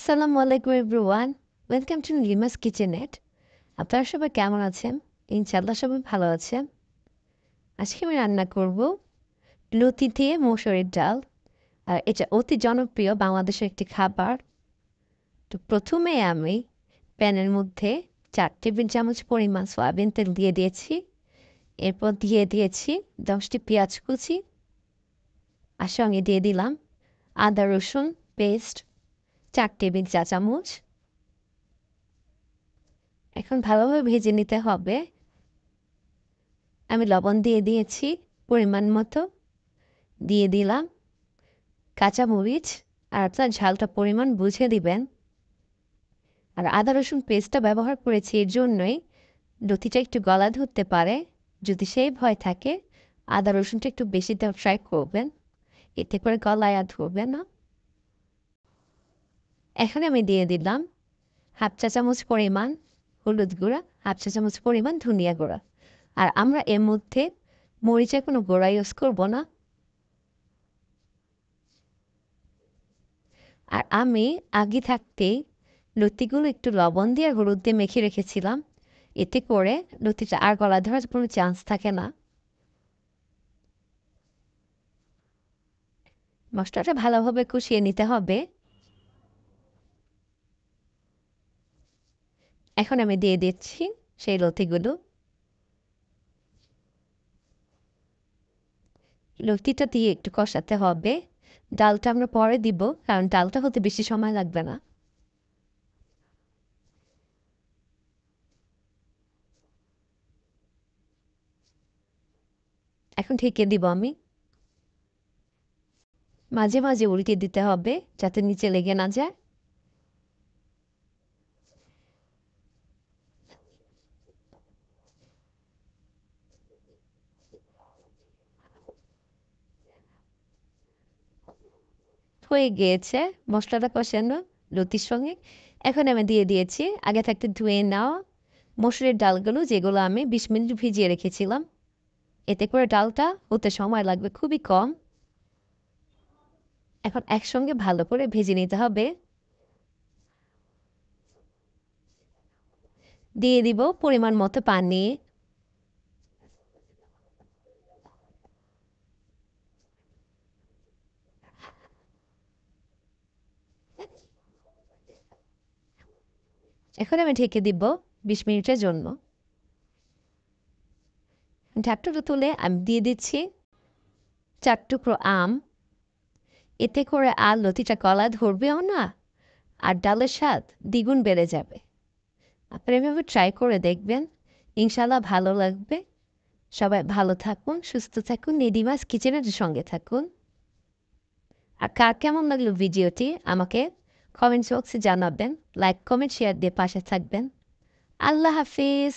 আসসালামু আলাইকুম everyone. Welcome to Lima's kitchenette. আপনারা সবাই কেমন আছেন? ইনশাআল্লাহ সবাই ভালো আছেন। আজকে আমি রান্না করব লতি দিয়ে মসুরের ডাল। আর এটা অতি জনপ্রিয় বাংলাদেশের একটি খাবার। তো প্রথমে আমি প্যানের মধ্যে 4 টেবিল চামচ পরিমাণ সয়াবিন তেল দিয়ে দিয়েছি। এরপর দিয়ে দিয়েছি 10টি পেঁয়াজ কুচি। আর সঙ্গে দিয়ে দিলাম আদা রসুন পেস্ট 4 টেবিল চা চামচ। এখন ভালোভাবে ভেজে নিতে হবে। আমি লবণ দিয়ে দিয়েছি পরিমাণ মতো। দিয়ে দিলাম কাঁচামরিচ, আর আপনার ঝালটা পরিমাণ বুঝে দিবেন। আর আদা রসুন পেস্টটা ব্যবহার করেছি এর জন্যই লতিটা একটু গলা ধরতে পারে। যদি সেই ভয় থাকে আদা রসুনটা একটু বেশি দেওয়ার ট্রাই করবেন, এতে করে গলায় আর ধরবে না। এখন আমি দিয়ে দিলাম হাফ চা চামচ পরিমাণ হলুদ গুঁড়া, হাফ চা চামচ পরিমাণ ধনিয়া গুঁড়া। আর আমরা এর মধ্যে মরিচের কোনো গুঁড়া ইউজ করব না। আর আমি আগে থাকতেই লতিগুলো একটু লবণ দিয়ে আর হলুদ দিয়ে মেখে রেখেছিলাম। এতে করে লতিটা আর গলা ধরার কোনো চান্স থাকে না। মশলাটা ভালোভাবে কষিয়ে নিতে হবে। এখন আমি দিয়ে দিচ্ছি সেই লতিগুলো। লতিটা দিয়ে একটু কষাতে হবে। ডালটা আমরা পরে দিব, কারণ ডালটা হতে বেশি সময় লাগবে না। এখন ঢেকে দিব আমি। মাঝে মাঝে উল্টে দিতে হবে যাতে নিচে লেগে না যায়। হয়ে গিয়েছে মশলাটা কষানো লতির সঙ্গে। এখন আমি দিয়ে দিয়েছি আগে থাকতে ধুয়ে নেওয়া মসুরের ডালগুলো, যেগুলো আমি 20 মিনিট ভিজিয়ে রেখেছিলাম। এতে করে ডালটা হতে সময় লাগবে খুবই কম। এখন একসঙ্গে ভালো করে ভেজে নিতে হবে। দিয়ে দিব পরিমাণ মতো পানি। এখন আমি ঢেকে দিব 20 মিনিটের জন্য। ঢাকনাটা তুলে আমি দিয়ে দিচ্ছি 4 টুকরো আম। এতে করে আর লতিটা গলা ধরবেও না, আর ডালের স্বাদ দ্বিগুণ বেড়ে যাবে। আপনারা এভাবে ট্রাই করে দেখবেন, ইনশাল্লাহ ভালো লাগবে। সবাই ভালো থাকুন, সুস্থ থাকুন, নিডিমাস কিচেনের সঙ্গে থাকুন। আর কার কেমন লাগলো ভিডিওটি আমাকে কমেন্ট বক্সে জানাবেন। লাইক কমেন্ট শেয়ার দিয়ে পাশে থাকবেন। আল্লাহ হাফিজ।